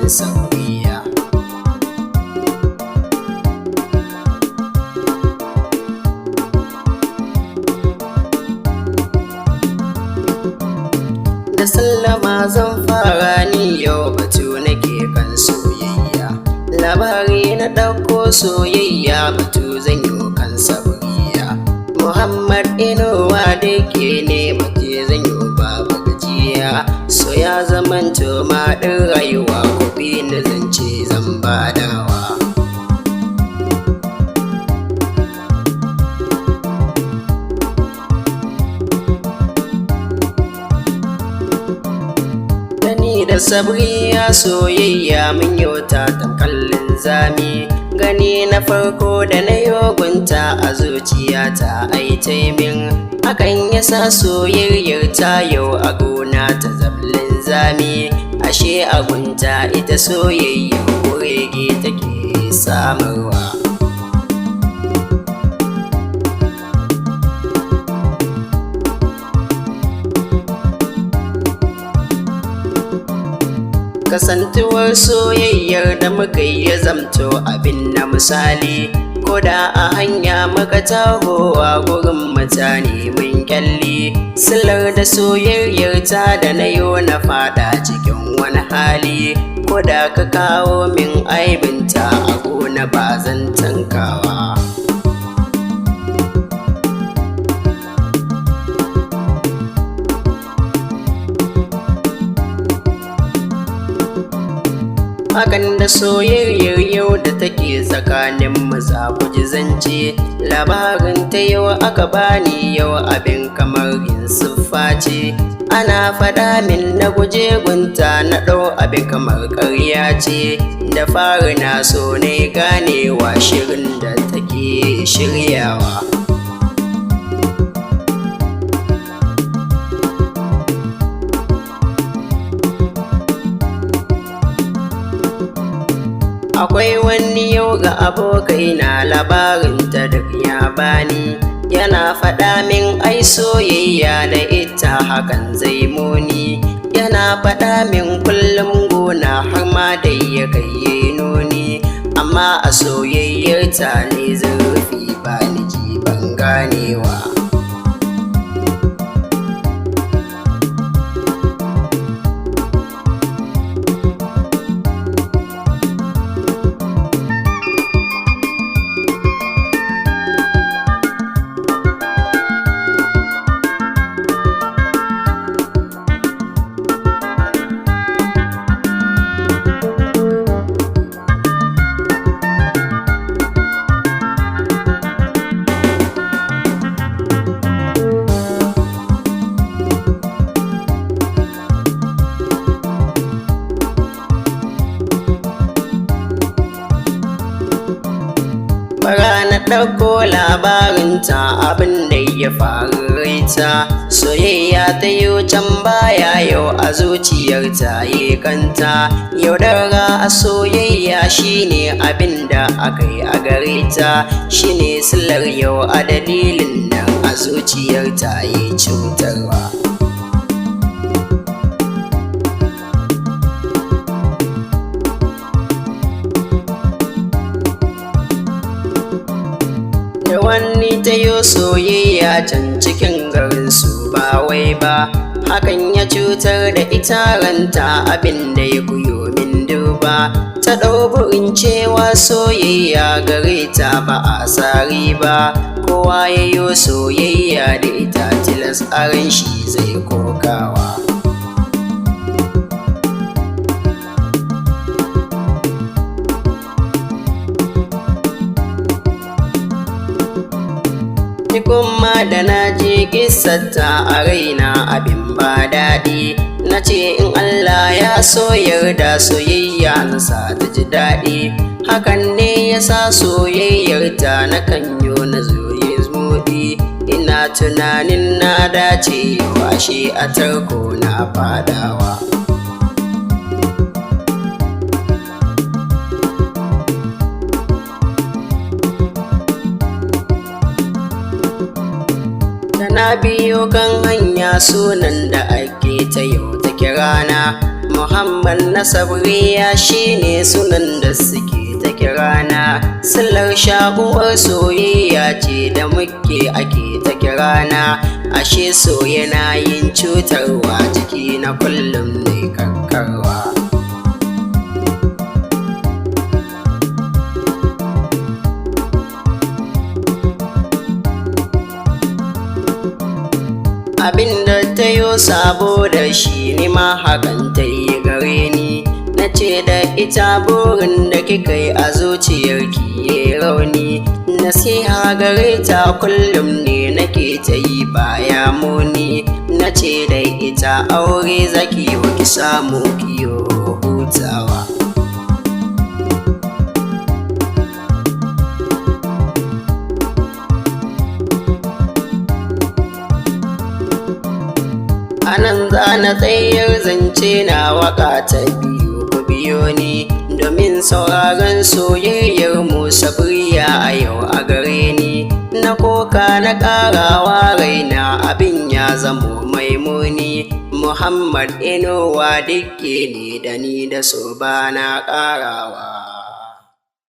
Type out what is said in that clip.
kan sauriya. Da sallama zan fara ni yau batu nake kan soyayya, labari na ɗauko soyayya batu zan yi kan sauriya. Muhammad Inuwa da ke ne mace zan yi babu gajiya, so ya zamanto maɗin rayuwa kuɗi na zance zan badawa. Da sabriya soyayya mun yota ta kallon zami, gani na farko da na yogunta a zuciyata ai taimin, hakan yasa soyayyar ta yau a gona ta zallin zami. Ashe agunta ita soyayyar kurege take samarwa. Kasantuwar soyayyar da muka yi ya zamto abin na misali, ko da a hanya muka tahowa gurin mutane mun kyalli, silar da soyayyar ta da na yo na fada cikin wani hali, ko da ka kawo min aibinta a gona ba zan tankawa. Hakan da soyayyar yau da take tsakanin mu za ku ji zance, labarin ta yau aka bani yau abin kamar yin siffa ce. Ana faɗa min na guje gunta na ɗau abin kamar ƙarya ce, da fari na so ne ganewa shirin da take shiryawa. Akwai wani yau ga abokai na labarin ta duk ya bani, yana faɗa min ai soyayya da ita hakan zai muni, yana faɗa min kullum gona har ma dai ya kai nuni, amma a soyayyar ta ne zurfi ba ni ji ban ganewa. Bara na ɗauko labarinta abin da ya faru ita, soyayya ta yi can baya yau a zuciyarta ya kanta, yaudara a soyayya shine abin da aka yi a gare ta, shine silar yau a dalilin nan a zuciyarta ya cutarwa. Da wani ta yo soyayya can cikin garin su ba wai ba, hakan ya cutar da ita ranta abin da ya kuyo min duba, ta ɗau burin cewa soyayya gare ta ba a sari ba, kowa ya yo soyayya da ita tilas a ran shi zai kokawa. Kuma da na ji kisarta a raina abin ba daɗi, na ce in Allah ya so yarda soyayya na sa ta ji daɗi, hakan ne ya sa soyayyarta na kanyo na zoye zumuɗi, ina tunanin na dace washe a tarko na fadawa. Na biyo kan hanya sunan da ake ta yau ta kirana, Muhammad na sabriya shine sunan da suke ta kirana, sillar shaguwar soyayya ce da muke ake ta kirana, ashe so yana yin cutarwa jiki na kullum ne karkarwa. Abinda ta yo sabo da shi ni ma hakan ta yi gare ni, na ce da ita burin da kika yi a zuciyarki ya rauni, nasiha gare ta kullum ne nake ta yi baya muni, na ce da ita aure zaki ki samu kiyo hutawa. Anan za na tsayar zance na waka ta biyu ku biyo ni, domin sauraron soyayyar mu sabriya a yau a gare ni, na koka na karawa raina abin ya zamo mai muni, Muhammad Inuwa dukke ne da ni da so ba na karawa.